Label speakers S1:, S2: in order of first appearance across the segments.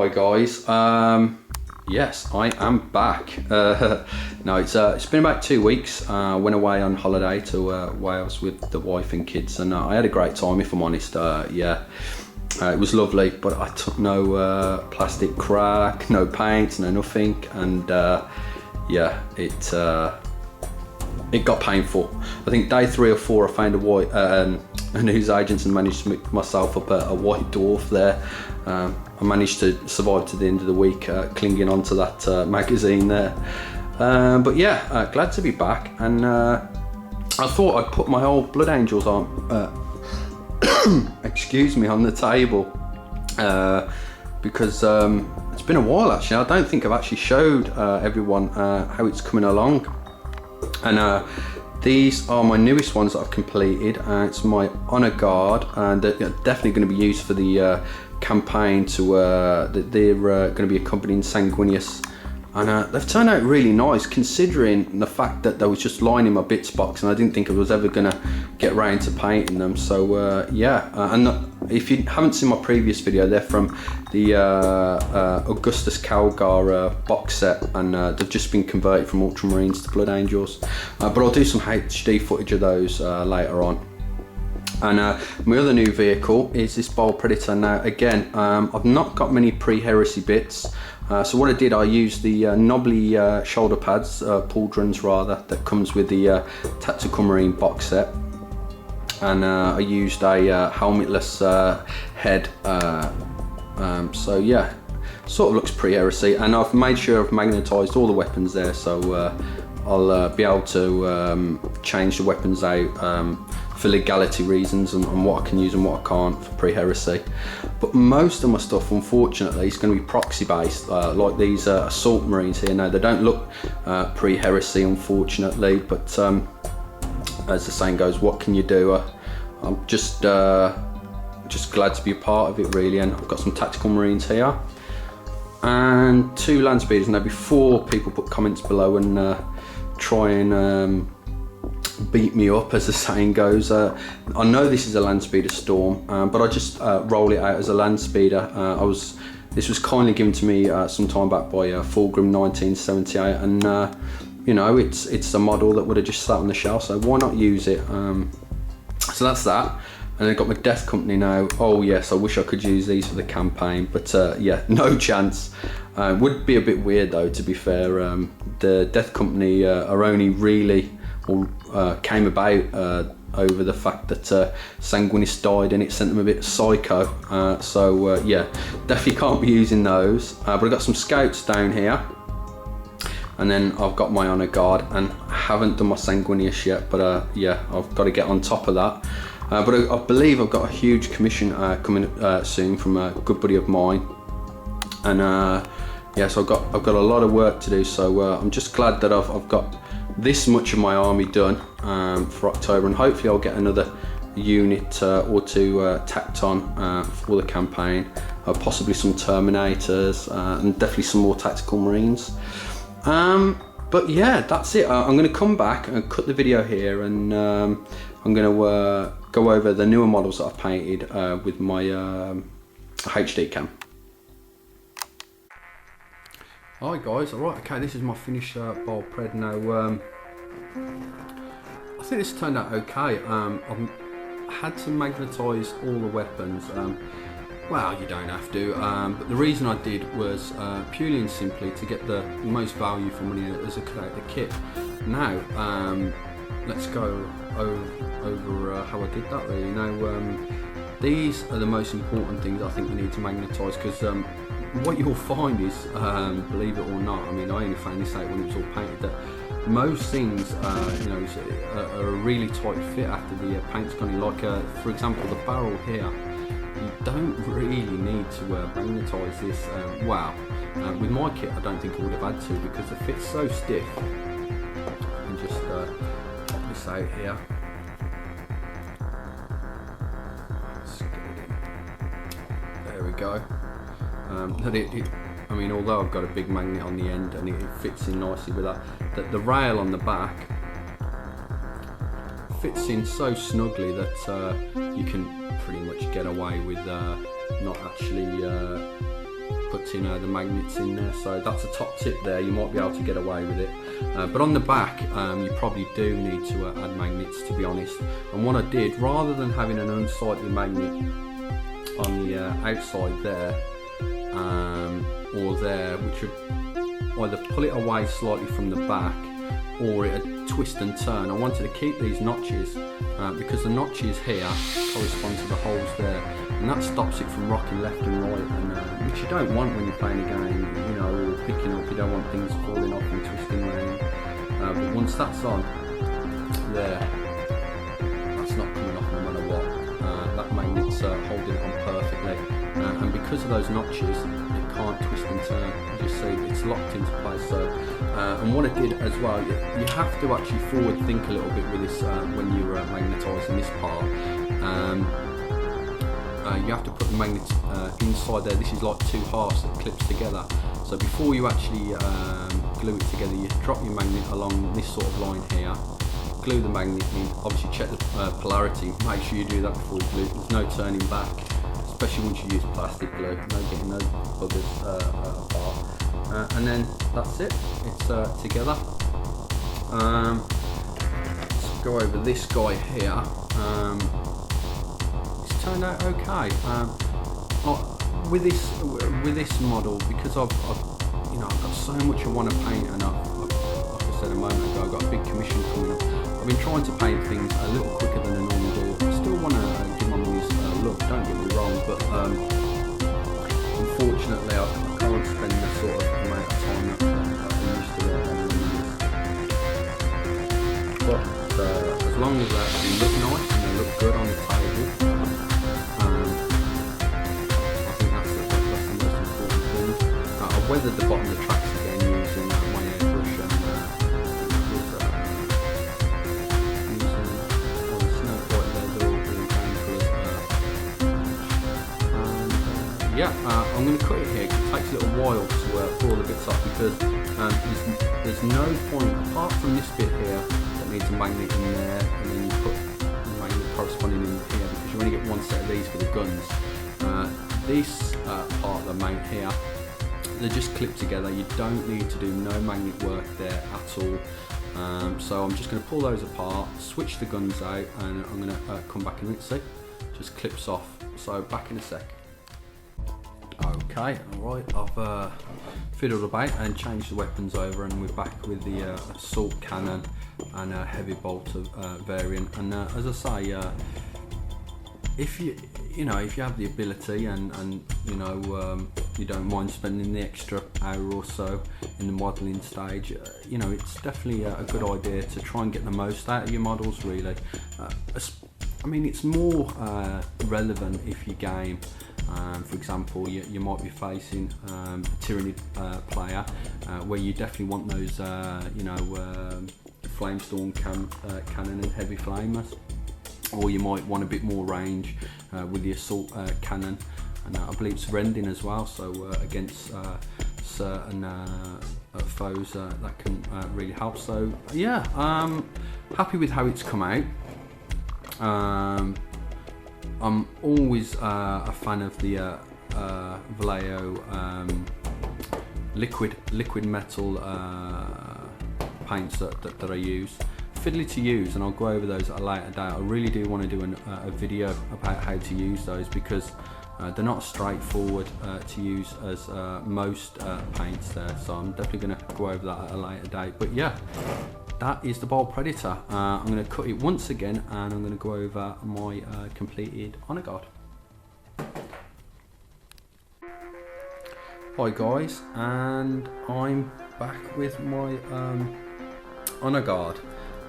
S1: Hi guys, yes, I am back. No, it's been about 2 weeks. I went away on holiday to Wales with the wife and kids, and I had a great time, if I'm honest. Yeah, it was lovely, but I took no plastic crack, no paint, no nothing, and yeah, it got painful. I think day 3 or 4 I found a newsagent and managed to make myself up a white dwarf there. I managed to survive to the end of the week, clinging onto that magazine there. But yeah, glad to be back, and I thought I'd put my old Blood Angels on, excuse me, on the table, because it's been a while actually. I don't think I've actually showed everyone how it's coming along. And these are my newest ones that I've completed. It's my Honor Guard, and they're definitely going to be used for the campaign they're going to be accompanying Sanguinius. And they've turned out really nice, considering the fact that they was just lying in my bits box and I didn't think I was ever going to get round to painting them. So yeah, and if you haven't seen my previous video, they're from the Augustus Calgar box set, and they've just been converted from Ultramarines to Blood Angels. But I'll do some HD footage of those later on. And my other new vehicle is this Baal Predator. Now again, I've not got many pre-heresy bits. So what I did, I used the knobbly shoulder pads, pauldrons rather, that comes with the Tactical Marine box set. And I used a helmetless head. So yeah, sort of looks pre-heresy. And I've made sure I've magnetized all the weapons there, so I'll be able to change the weapons out for legality reasons, and what I can use and what I can't for pre-heresy. But most of my stuff, unfortunately, is going to be proxy based, like these assault marines here. Now they don't look pre-heresy, unfortunately, but as the saying goes, what can you do? I'm just glad to be a part of it, really. And I've got some tactical marines here and 2 land speeders. Now before people put comments below and try and beat me up, as the saying goes, I know this is a land speeder Storm, but I just roll it out as a land speeder. This was kindly given to me some time back by Fulgrim 1978, and you know, it's a model that would have just sat on the shelf, so why not use it? So that's that. And I've got my Death Company now. Oh yes, I wish I could use these for the campaign, but yeah, no chance. Would be a bit weird though, to be fair. The Death Company are only really came about over the fact that Sanguinius died and it sent them a bit psycho. So yeah, definitely can't be using those. But I've got some scouts down here, and then I've got my Honor Guard, and I haven't done my Sanguinius yet, but yeah, I've got to get on top of that. But I believe I've got a huge commission coming soon from a good buddy of mine, and yeah, so I've got a lot of work to do. So I'm just glad that I've got this much of my army done for October, and hopefully I'll get another unit or 2 tacked on for the campaign, possibly some Terminators, and definitely some more tactical marines. But yeah, that's it. I'm going to come back and cut the video here, and I'm going to go over the newer models that I've painted with my HD cam. Hi guys, alright, okay, this is my finished Baal Pred now. I think this turned out okay. I've had to magnetise all the weapons. Well, you don't have to, but the reason I did was purely and simply to get the most value for money as I could out of the kit. Now, let's go over how I did that really. Now, these are the most important things I think you need to magnetise, because what you'll find is, believe it or not, I mean, I only found this out when it was all painted, that most things, you know, are a really tight fit after the paint's gone in. Like, for example, the barrel here, you don't really need to magnetise this. Wow, with my kit, I don't think I would have had to, because the fit's so stiff. And just pop this out here. There we go. I mean, although I've got a big magnet on the end and it fits in nicely with that, the rail on the back fits in so snugly that you can pretty much get away with not actually putting the magnets in there. So that's a top tip there, you might be able to get away with it. But on the back, you probably do need to add magnets, to be honest. And what I did, rather than having an unsightly magnet on the outside there, or there, which would either pull it away slightly from the back, or it'd twist and turn. I wanted to keep these notches because the notches here correspond to the holes there, and that stops it from rocking left and right, and which you don't want when you're playing a game, you know, or picking up. You don't want things falling off and twisting around. But once that's on there, that's not coming off no matter what. That magnet's holding it on perfectly, and because of those notches, it can't twist and turn. As you see, it's locked into place. So, and what I did as well, you have to actually forward think a little bit with this when you're magnetising this part. You have to put the magnet inside there. This is like two halves that clips together. So before you actually glue it together, you drop your magnet along this sort of line here, glue the magnet in, obviously check the polarity, make sure you do that before you glue. There's no turning back, especially once you use plastic glue, no getting those buggers apart. And then that's it, it's together. Let's go over this guy here. It's turned out okay. With this model, because I've got so much I want to paint, and like I said a moment ago, I've got a big commission coming up. I've been trying to paint things a little quicker than I normally do. I still want to give my movies a look, don't get me wrong, but unfortunately I can't spend the sort of amount of time that I used to on movies. But as long as they look nice and they look good on the table, I weathered the bottom of the tracks again using my airbrush, and using all the snow white there, they're all really colours. Yeah, I'm going to cut it here because it takes a little while to pull all the bits off, because there's no point, apart from this bit here that needs a magnet in there, and then you put the magnet corresponding in here, because you only get one set of these for the guns. This part of the mount here, they're just clipped together. You don't need to do no magnet work there at all. So I'm just going to pull those apart, switch the guns out, and I'm going to come back and see. Just clips off. So back in a sec. Okay, alright, I've fiddled about and changed the weapons over, and we're back with the assault cannon and a heavy bolter variant. And as I say, if you have the ability and you don't mind spending the extra hour or so in the modelling stage, it's definitely a good idea to try and get the most out of your models, really. I mean, it's more relevant if you game, for example, you might be facing a Tyranid player where you definitely want those flamestorm cannon and heavy flamers. Or you might want a bit more range with the assault cannon, and I believe it's rending as well, so against certain foes that can really help. So yeah, happy with how it's come out. I'm always a fan of the Vallejo liquid metal paints that I use. Fiddly to use, and I'll go over those at a later date. I really do want to do a video about how to use those, because they're not straightforward to use as most paints there, so I'm definitely going to go over that at a later date. But yeah, that is the Baal Predator. I'm going to cut it once again, and I'm going to go over my completed Honor Guard. Hi guys, and I'm back with my Honor Guard.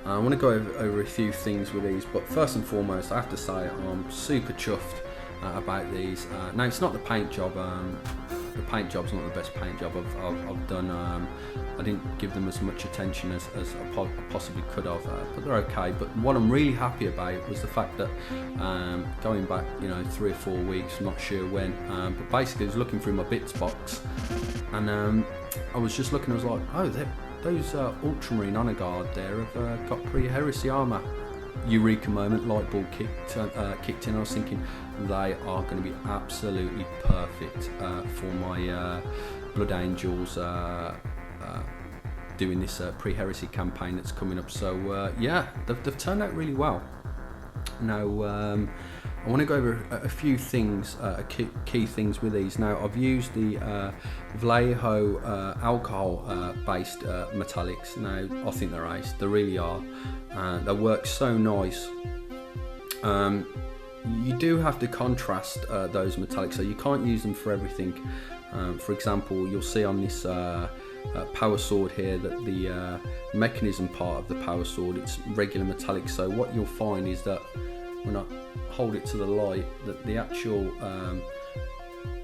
S1: I want to go over a few things with these, but first and foremost, I have to say I'm super chuffed about these. Now, it's not the paint job. The paint job's not the best paint job I've done. I didn't give them as much attention as I possibly could have, but they're okay. But what I'm really happy about was the fact that going back, 3 or 4 weeks, I'm not sure when, but basically I was looking through my bits box, and I was just looking. I was like, oh, those Ultramarine Honor Guard there have got pre-heresy armour. eureka moment, light bulb kicked in. I was thinking they are going to be absolutely perfect for my Blood Angels doing this pre-heresy campaign that's coming up. So yeah, they've turned out really well. Now I want to go over a few things, key things with these. Now I've used the Vallejo alcohol-based metallics. Now I think they're ace. They really are. They work so nice. You do have to contrast those metallics, so you can't use them for everything. For example, you'll see on this power sword here that the mechanism part of the power sword, it's regular metallic. So what you'll find is that when I hold it to the light, that the actual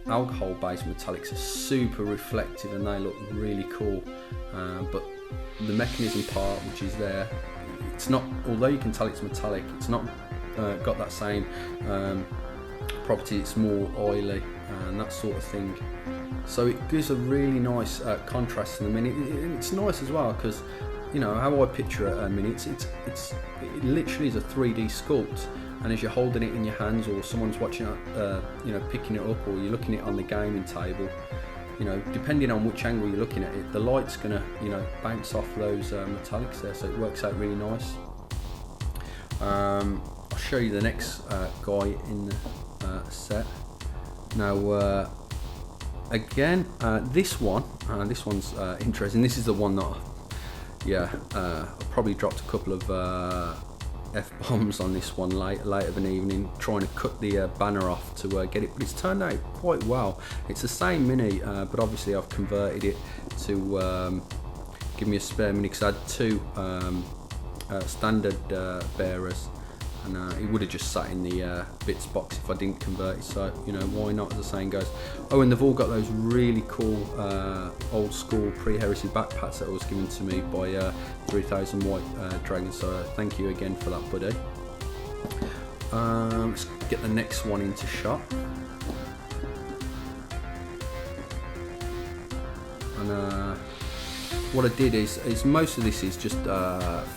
S1: alcohol based metallics are super reflective and they look really cool, but the mechanism part, which is there, it's not, although you can tell it's metallic, it's not got that same property. It's more oily and that sort of thing, so it gives a really nice contrast to the Mini. It's nice as well because, you know, how I picture a Mini, it literally is a 3D sculpt, and as you're holding it in your hands, or someone's watching it, you know, picking it up, or you're looking at it on the gaming table, you know, depending on which angle you're looking at it, the light's gonna, you know, bounce off those metallics there, so it works out really nice. I'll show you the next guy in the set. Now again, this one's interesting. This is the one that, yeah, I probably dropped a couple of F-bombs on this one late of an evening, trying to cut the banner off to get it, but it's turned out quite well. It's the same Mini, but obviously I've converted it to give me a spare Mini, because I had two standard bearers, and it would have just sat in the bits box if I didn't convert it, so, you know, why not, as the saying goes. Oh, and they've all got those really cool old school pre-heresy backpacks that was given to me by 3000 White Dragon, so thank you again for that, buddy. Let's get the next one into shot. And what I did is most of this is just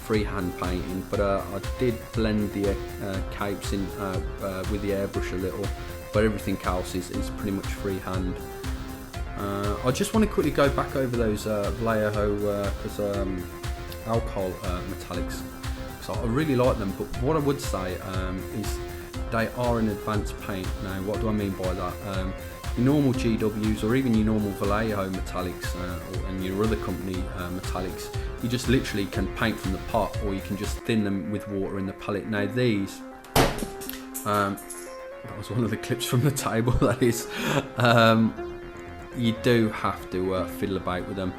S1: freehand painting, but I did blend the capes in with the airbrush a little, but everything else is pretty much freehand. I just want to quickly go back over those Vallejo alcohol metallics, so I really like them, but what I would say is they are an advanced paint. Now what do I mean by that? Your normal GWs, or even your normal Vallejo metallics and your other company metallics, you just literally can paint from the pot, or you can just thin them with water in the palette. Now these, that was one of the clips from the table, that is, you do have to fiddle about with them.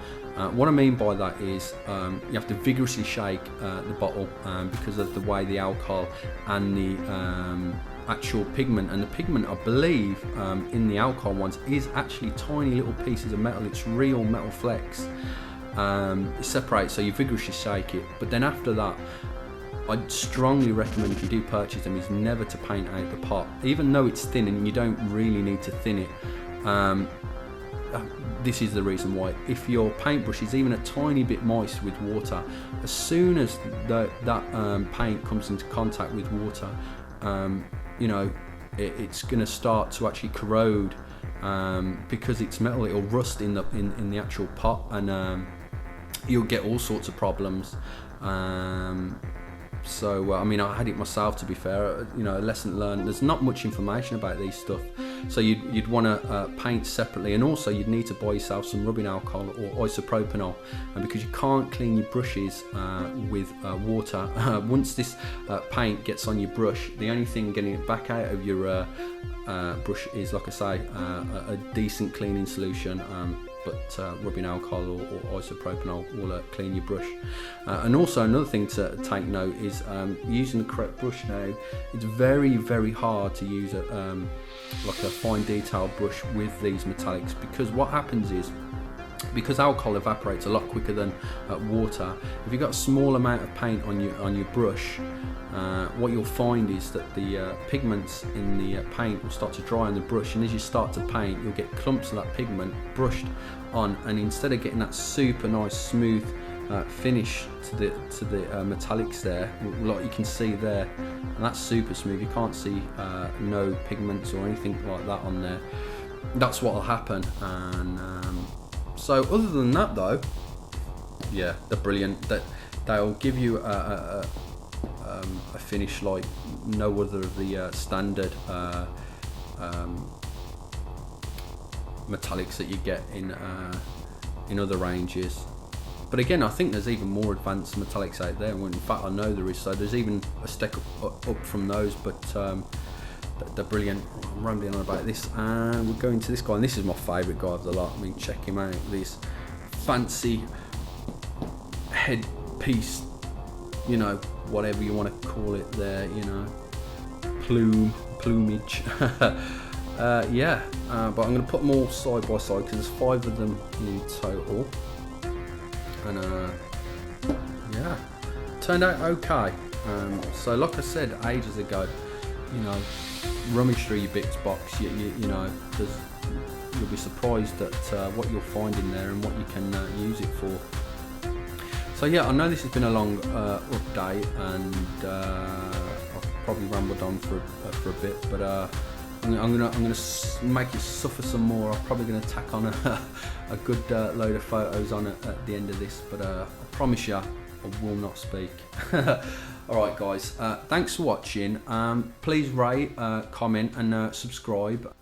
S1: What I mean by that is you have to vigorously shake the bottle because of the way the alcohol and the actual pigment, and the pigment, I believe, in the alcohol ones is actually tiny little pieces of metal. It's real metal flecks. It separates, so you vigorously shake it, but then after that, I'd strongly recommend, if you do purchase them, is never to paint out the pot, even though it's thin and you don't really need to thin it. This is the reason why. If your paintbrush is even a tiny bit moist with water, as soon as that paint comes into contact with water, you know, it's going to start to actually corrode, because it's metal. It'll rust in the actual pot, and you'll get all sorts of problems. So I mean, I had it myself, to be fair. You know, a lesson learned. There's not much information about these stuff, so you'd want to paint separately, and also you'd need to buy yourself some rubbing alcohol or isopropanol, because you can't clean your brushes with water. Once this paint gets on your brush, the only thing getting it back out of your brush is, like I say, a decent cleaning solution. But rubbing alcohol or isopropanol will clean your brush. And also another thing to take note is using the correct brush. Now, it's very, very hard to use like a fine detail brush with these metallics, because what happens is, because alcohol evaporates a lot quicker than water, if you've got a small amount of paint on your brush, what you'll find is that the pigments in the paint will start to dry on the brush, and as you start to paint, you'll get clumps of that pigment brushed on, and instead of getting that super nice smooth finish to the metallics there, like you can see there, and that's super smooth. You can't see no pigments or anything like that on there. That's what will happen. And so other than that though, yeah, they're brilliant. That they'll give you a finish like no other of the standard metallics that you get in other ranges. But again, I think there's even more advanced metallics out there. Well, in fact, I know there is. So there's even a step up from those. But they're brilliant. I'm rambling on about this, and we're going to this guy. And this is my favourite guy of the lot. I mean, check him out. This fancy headpiece, you know, whatever you want to call it there, you know, plumage. Yeah, but I'm going to put them all side by side because there's 5 of them in total. And yeah, turned out okay. So like I said ages ago, you know, rummage through your bits box, you know, you'll be surprised at what you'll find in there and what you can use it for. So yeah, I know this has been a long update, and I've probably rambled on for a bit, but I'm gonna make it suffer some more. I'm probably gonna tack on a good load of photos on it at the end of this, but I promise you, I will not speak. Alright guys, thanks for watching. Please rate, comment and subscribe.